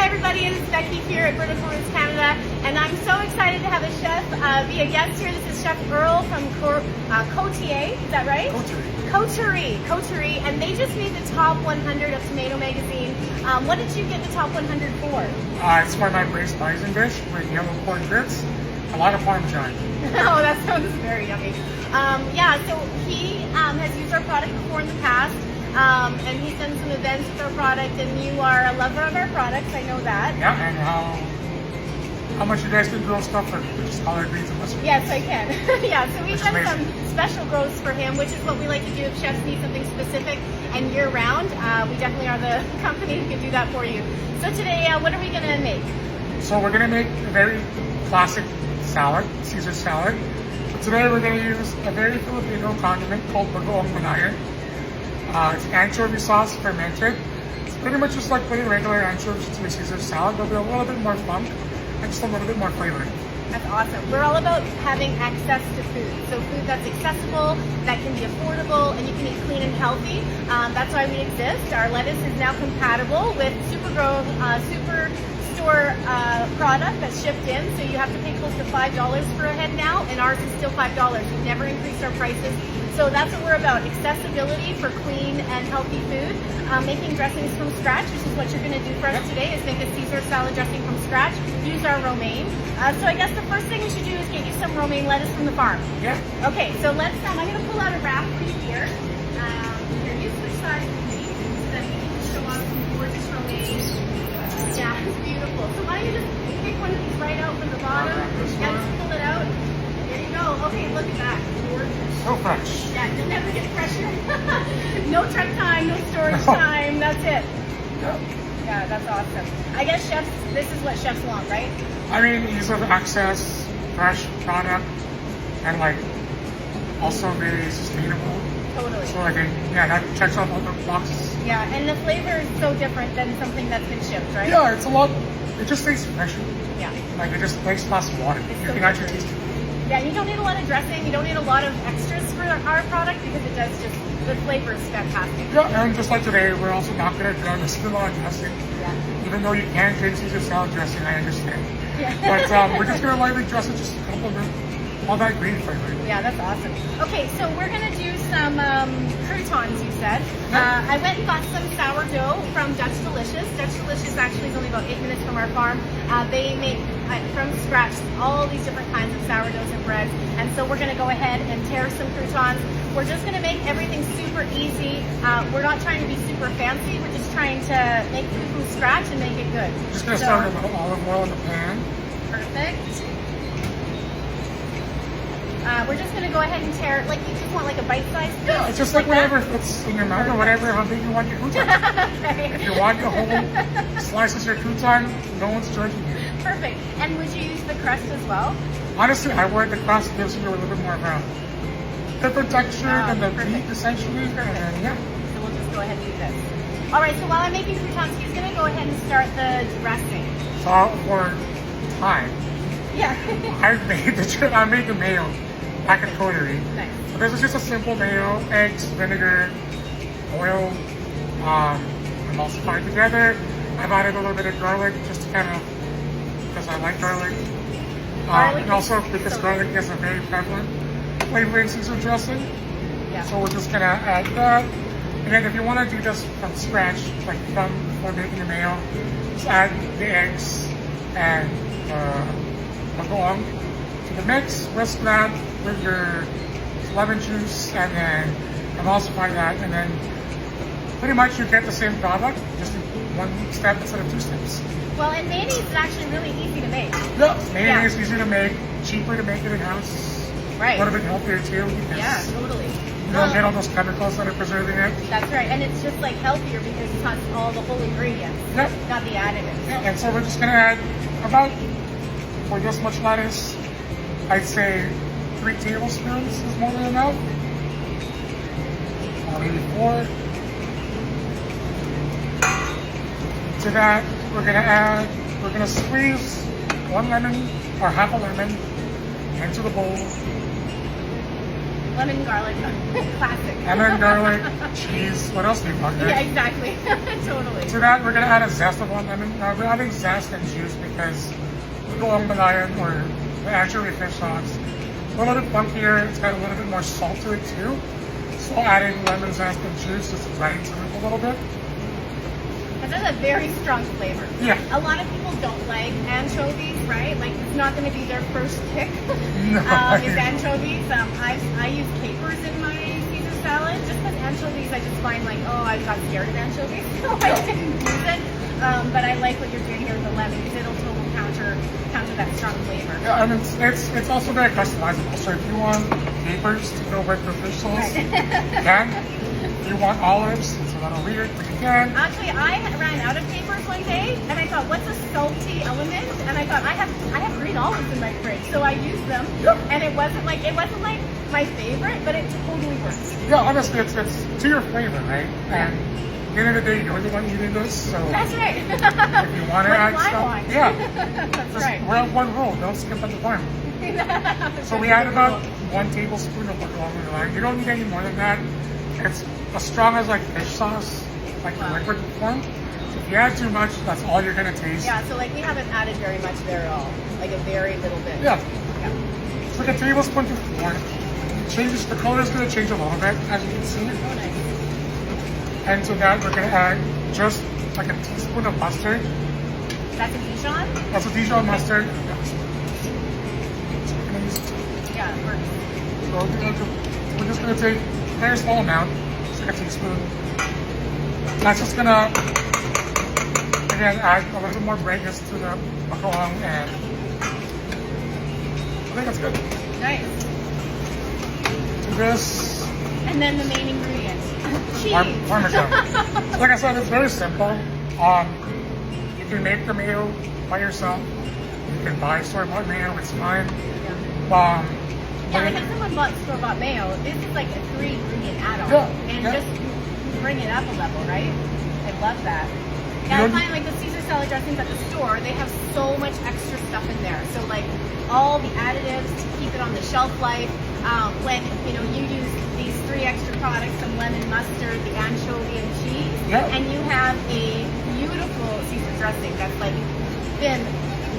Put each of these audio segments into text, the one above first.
everybody, it's Becky here at Vertical Roots Canada, and I'm so excited to have a chef be a guest here. This is Chef Earl from Coterie, is that right? Coterie, and they just made the top 100 of Tomato Magazine. What did you get the top 100 for? It's for my braised bison dish with yellow corn grits, a lot of Parmesan. Oh, that sounds very yummy. Yeah, so he has used our product before in the past. And he's done some events with our product, and you are a lover of our products, I know that. Yeah, and how much you guys can grow stuff for just collard greens and mustard? Yes, I can. Yeah, so we've done some special grows for him, which is what we like to do if chefs need something specific and year-round. We definitely are the company who can do that for you. So today, what are we going to make? So we're going to make a very classic salad, Caesar salad. But today we're going to use a very Filipino condiment called bagoong manayan. It's anchovy sauce fermented. It's pretty much just like putting regular anchovies into a Caesar salad, but with a little bit more funk and just a little bit more flavor. That's awesome. We're all about having access to food. So food that's accessible, that can be affordable, and you can eat clean and healthy. That's why we exist. Our lettuce is now compatible with Superstore product that's shipped in. So you have to pay close to $5 for a head now, and ours is still $5. We've never increased our prices. So that's what we're about, accessibility for clean and healthy food. Making dressings from scratch, which is what you're going to do for us today, is make a Caesar salad dressing from scratch. Use our romaine. So I guess the first thing we should do is get you some romaine lettuce from the farm. Yeah. Okay, so let's, I'm going to pull out a wrap for you here. Here, you switch sides with me so that you can show off some gorgeous romaine. Yeah, it's beautiful. So why don't you just pick one of these right out from the bottom. Yeah, just pull it out. There you go. Okay, look at that. Gorgeous. So fresh. Yeah, you'll never get pressure. No truck time, no storage time. That's it. Yeah. Yeah, that's awesome. I guess chefs, this is what chefs want, right? I mean, ease of access, fresh product, and like also very sustainable. Totally. So like, yeah, that checks off all the boxes. Yeah, and the flavor is so different than something that's been shipped, right? Yeah, it's a lot. It just tastes fresh. Yeah. Like it just tastes less water. It's You so can actually different. taste it. Yeah, you don't need a lot of dressing. You don't need a lot of extras for our product because it does just, the flavor is fantastic. Yeah, and just like today, we're also not going to drown this in a lot of dressing. Yeah. Even though you can take Caesar salad dressing, I understand. Yeah. But we're just going to lightly dress it just to complement all that green flavor. Yeah, that's awesome. Okay, so we're going to do some croutons, you said. I went and got some sourdough from Dutch Delicious. Dutch Delicious actually is only about 8 minutes from our farm. They make from scratch all these different kinds of sourdoughs and breads. And so we're going to go ahead and tear some croutons. We're just going to make everything super easy. We're not trying to be super fancy. We're just trying to make food from scratch and make it good. Just going to start with a little olive oil in the pan. Perfect. We're just going to go ahead and tear, like you just want like a bite-sized piece? Yeah, it's just like whatever fits in your mouth or whatever, how big you want your crouton. Okay. If you want your whole slices of your crouton, no one's judging you. Perfect. And would you use the crust as well? Honestly, I would. The crust gives you a little bit more of a different texture than the meat, essentially. And yeah. So we'll just go ahead and do this. All right, so while I'm making croutons, he's going to go ahead and start the dressing. So for time, Yeah. I made the mayo back at Coterie. Nice. So this is just a simple mayo, eggs, vinegar, oil, emulsified together. I've added a little bit of garlic just to kind of, because I like garlic. And also because garlic is a very prevalent flavor in Caesar dressing. Yeah. So we're just gonna add that. And then if you want to do this from scratch, like before making the mayo, just add the eggs and bagoong to the mix, whisk that with your lemon juice, and then emulsify that, and then pretty much you get the same product, just in one step instead of 2 steps. Well, and mayonnaise is actually really easy to make. Yeah, mayonnaise is easier to make, cheaper to make it in-house. Right. A little bit healthier too. Yeah, totally. You don't get all those chemicals that are preserving it. That's right, and it's just like healthier because it's not all the whole ingredients, Yep. not the additives. Yeah, and so we're just gonna add about, for this much lettuce, I'd say 3 tablespoons is more than enough. Or maybe 4. To that, we're gonna squeeze 1 lemon or half a lemon into the bowl. lemon garlic, classic. Lemon, garlic, cheese. What else do you want? Yeah, exactly. Totally. To that, we're gonna add a zest of one lemon. We're adding zest and juice because the goong malayan or the anchovy fish sauce a little bit funkier. It's got a little bit more salt to it too. So adding lemon zest and juice just brightens it up a little bit. It has a very strong flavor. Yeah. A lot of people don't like anchovies, right? Like it's not going to be their first pick. No. Is anchovies. I use capers in my Caesar salad just because anchovies I just find like, oh, I got scared of anchovies, so I didn't use it. But I like what you're doing here with the lemon because it'll totally counter that strong flavor. Yeah, and it's also very customizable. So if you want capers to go with the fish sauce, you can. If you want olives, it's a little weird, but you can. Actually, I ran out of capers one day, and I thought, what's a salty element? And I thought, I have green olives in my fridge, so I used them. And it wasn't like my favorite, but it totally works. Yeah, honestly, it's to your flavor, right? And at the end of the day, you're the one eating this, so That's right. if you want to add stuff, yeah, That's just right. we have one rule: don't skip at the farm. So we add about 1 tablespoon of guacamole. You don't need any more than that. It's as strong as like fish sauce, like the liquid form. So if you add too much, that's all you're gonna taste. Yeah, so like we haven't added very much there at all. Like a very little bit. Yeah. Yeah. It's like a tablespoon to 4. Changes, the color is gonna change a little bit, as you can see. Oh, nice. And to that, we're gonna add just like a teaspoon of mustard. That's a Dijon? That's a Dijon mustard. Yeah, it works. So we're just gonna take a very small amount, just like a teaspoon. That's just gonna again add a little bit more brightness to the macaroni, and I think that's good. Nice. To this And then the main ingredient. Cheese. Parmesan. Like I said, it's very simple. You can make the mayo by yourself. You can buy store-bought mayo, it's fine. Yeah, like if someone bought store-bought mayo, this is like a 3-ingredient add-on. Yeah, And yeah. just bring it up a level, right? I love that. Yeah, I find like the Caesar salad dressings at the store, they have so much extra stuff in there. So like all the additives to keep it on the shelf life. When you use these 3 extra products, some lemon mustard, the anchovy and cheese, and you have a beautiful Caesar dressing that's like been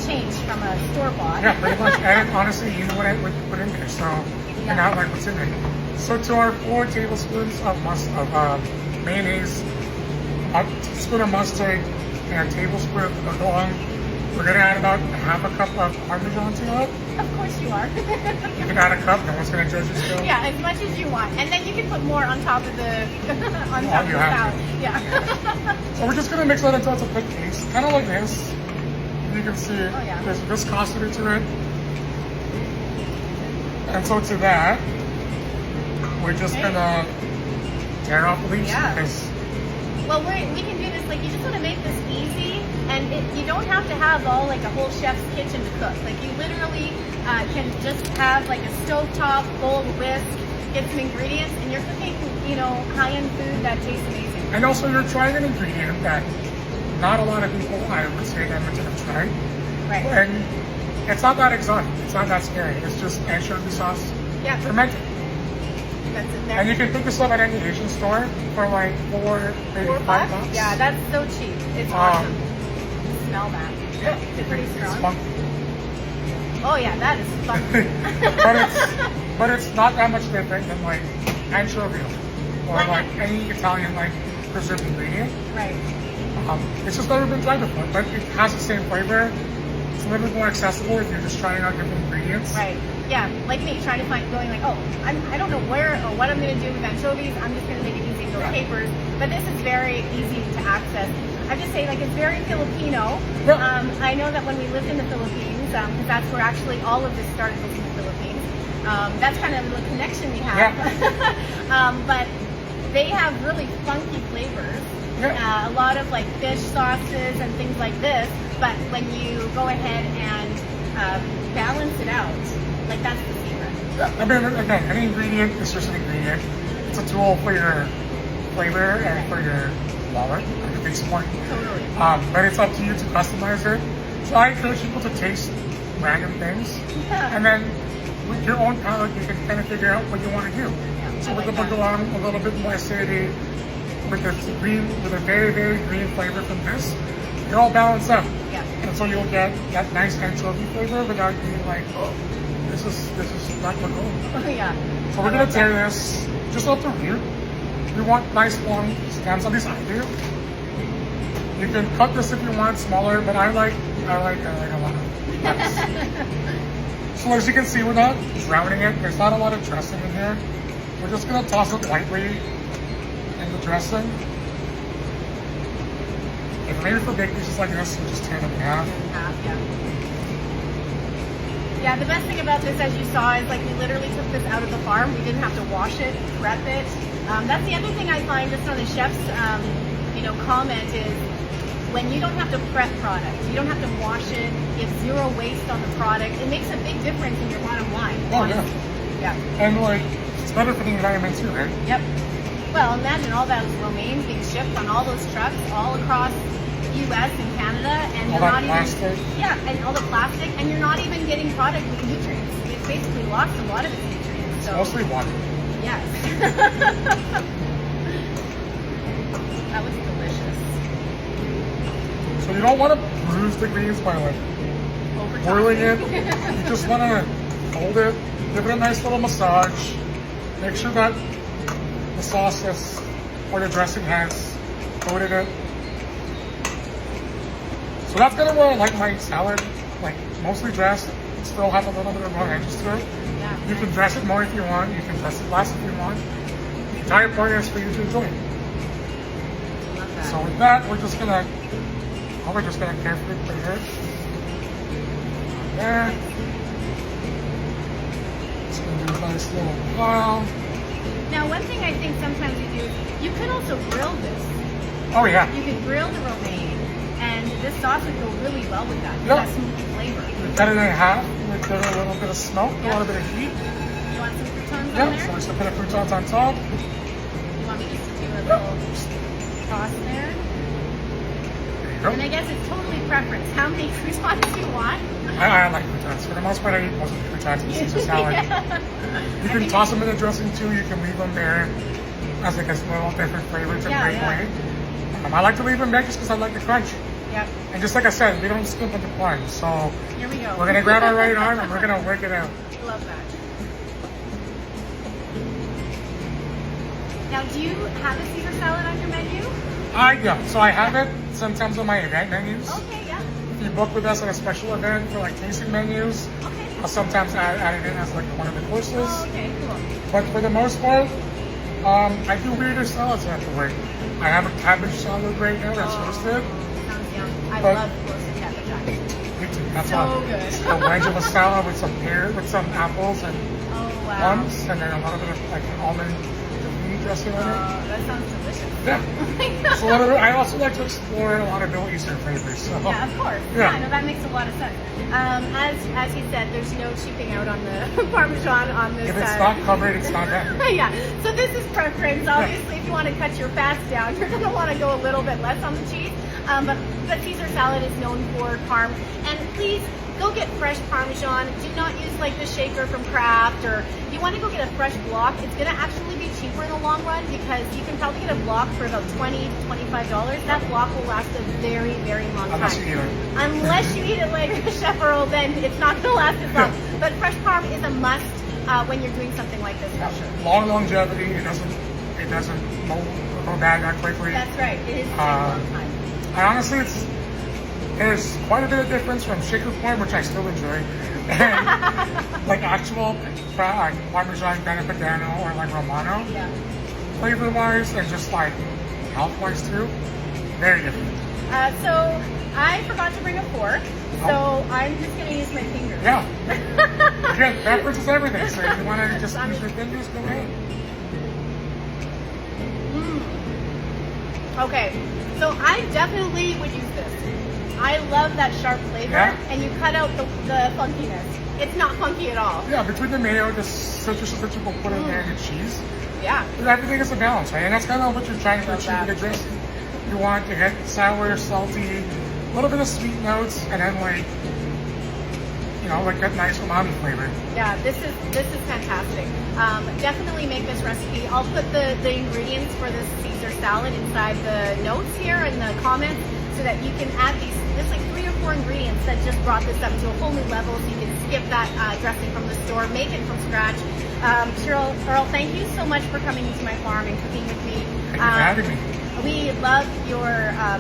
changed from a store-bought. Yeah, pretty much. And honestly, you know what I would put in there, so you're not like what's in there. So to our 4 tablespoons of mayonnaise, a teaspoon of mustard, and a tablespoon of goong, we're gonna add about half a cup of Parmesan to it. Of course you are. You can add a cup, no one's gonna judge you still. Yeah, as much as you want, and then you can put more on top of the of the salad. Yeah. So we're just gonna mix that until it's a thick paste, kind of like this. You can see yeah. there's viscosity to it. And so to that, we're just gonna tear off the leaves because. Well, we can do this, like, you just want to make this easy, and you don't have to have all, like, a whole chef's kitchen to cook. Like, you literally can just have, like, a stovetop bowl of whisk, get some ingredients, and you're cooking, high-end food that tastes amazing. And also, you're trying an ingredient that not a lot of people, I would say, that much have tried. Right. And it's not that exotic. It's not that scary. It's just anchovy sauce fermented. That's in there. And you can pick this up at any Asian store for like $4, maybe $5. Yeah, that's so cheap. It's awesome. Smell that. Yeah. Is it pretty strong? It's funky. Oh yeah, that is funky. but it's not that much different than like anchovy or like any Italian like preserved ingredient. Right. It's just never been tried before, but it has the same flavor. It's a little bit more accessible if you're just trying out different ingredients. Right. Yeah, like me, trying to going like, I don't know where or what I'm going to do with anchovies. I'm just going to make it using those capers. But this is very easy to access. I just say, like, it's very Filipino. Yeah. I know that when we lived in the Philippines, because that's where actually all of this started, was in the Philippines. That's kind of the connection we have. Yeah. But they have really funky flavors. Yeah. A lot of like fish sauces and things like this. But when you go ahead and balance it out, like that's the secret. Yeah. I mean, again, any ingredient is just an ingredient. It's a tool for your flavor and for your wallet, at the base point. Totally. But it's up to you to customize it. So I encourage people to taste random things, and then with your own palate, you can kind of figure out what you want to do. So with the bagoong, a little bit more acidity, with the green, with a very, very green flavor from this, it all balance out. Yeah. And so you'll get that nice anchovy flavor without being like, oh, this is not bagoong. Oh, yeah. So we're gonna tear this just off the root. We want nice long stems, at least I do. You can cut this if you want smaller, but I like a lot of lettuce. So as you can see, we're not drowning it. There's not a lot of dressing in here. We're just gonna toss it lightly in the dressing. If maybe for big pieces like this, we just tear them in half. Yeah. Yeah, the best thing about this, as you saw, is like we literally took this out of the farm. We didn't have to wash it, prep it. That's the other thing I find just on the chef's, comment is when you don't have to prep product, you don't have to wash it, you have zero waste on the product. It makes a big difference in your bottom line. Oh yeah. Yeah. And like, it's better for the environment too, right? Yep. Well, imagine all those romaines being shipped on all those trucks all across U.S. and Canada, and all you're that not plastic. even and all the plastic, and you're not even getting product with nutrients. It's basically lost a lot of its nutrients. So Mostly water. yes, that was delicious. So you don't want to bruise the greens by like boiling it. You just want to hold it, give it a nice little massage. Make sure that the sauce or the dressing has coated it. So that's kind of where I like my salad, like mostly dressed. Still have a little bit of raw edges to it. Yeah. You can dress it more if you want. You can dress it less if you want. The entire point is for you to enjoy it. Love that. So with that, we're just gonna carefully put it there. Just gonna do a nice little pile. Now, one thing I think sometimes you do is you could also grill this. Oh yeah. You could grill the romaine, and this sauce would go really well with that. Yeah. That smooth flavor. Cut it in half. We give it a little bit of smoke, a little bit of heat. You want some croutons on Yeah. there? So we're just gonna put the croutons on top. You want me just to do a little toss there? There you go. And I guess it's totally preference. How many croutons do you want? I like croutons. For the most part, I eat most of the croutons in Caesar salad. Yeah. You can toss them in the dressing too. You can leave them there as like a little different flavor to break away. I like to leave them there just because I like the crunch. Yep. And just like I said, we don't skimp on the corn. So Here we go. we're gonna grab our right arm and we're gonna work it out. Love that. Now, do you have a Caesar salad on your menu? So I have it sometimes on my event menus. Okay, yeah. If you book with us on a special event for like tasting menus, Okay. I'll sometimes add it in as like one of the courses. Oh, okay, cool. But for the most part, I do weirder salads afterward. I have a cabbage salad right now that's roasted. Sounds yum. I But- love roasted cabbage actually. Me too. That's So all. good. A wedge of a salad with some pear, with some apples and Oh, wow. plums, and then a little bit of like almond tahini dressing on it. That sounds delicious. Yeah. Oh my God. So I also like to explore a lot of Middle Eastern flavors. So Yeah, of course. Yeah. Yeah, no, that makes a lot of sense. As he said, there's no cheaping out on the Parmesan on this. if it's not covered, it's not that. Yeah, so this is preference. Obviously, if you want to cut your fats down, you're going to want to go a little bit less on the cheese. But Caesar salad is known for parm. And please go get fresh Parmesan. Do not use like the shaker from Kraft, or you want to go get a fresh block. It's going to actually be cheaper in the long run because you can probably get a block for about $20 to $25. That block will last a very, very long time. Unless you eat it. Unless you eat it like Chef Earl, then it's not going to last as long. But fresh parm is a must when you're doing something like this for sure. Long longevity. It doesn't go bad that quickly. That's right. It is a long time. And honestly, there's quite a bit of difference from shaker parm, which I still enjoy, and like actual Parmesan Grana or like Romano. Yeah. Flavor-wise and just like health-wise too, very different. So I forgot to bring a fork, so I'm just going to use my fingers. Yeah. Again, preference is everything. So if you want to just use your fingers, go ahead. Okay, so I definitely would use this. I love that sharp flavor, and you cut out the funkiness. It's not funky at all. Yeah, between the mayo, the citruses that you will put in there, and the cheese, Yeah. everything is a balance, right? And that's kind of what you're trying to achieve with the dressing. You want to get sour, salty, a little bit of sweet notes, and then like like that nice umami flavor. Yeah, this is fantastic. Definitely make this recipe. I'll put the ingredients for this Caesar salad inside the notes here in the comments so that you can add these. There's like 3 or 4 ingredients that just brought this up to a whole new level, so you can skip that dressing from the store, make it from scratch. Earl, thank you so much for coming into my farm and cooking with me. Thank you for having me. We love your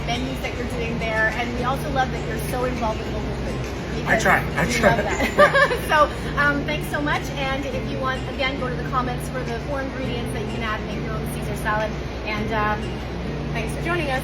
menus that you're doing there, and we also love that you're so involved with local food. I try. We love that. So thanks so much, and if you want, again, go to the comments for the 4 ingredients that you can add and make your own Caesar salad. And thanks for joining us.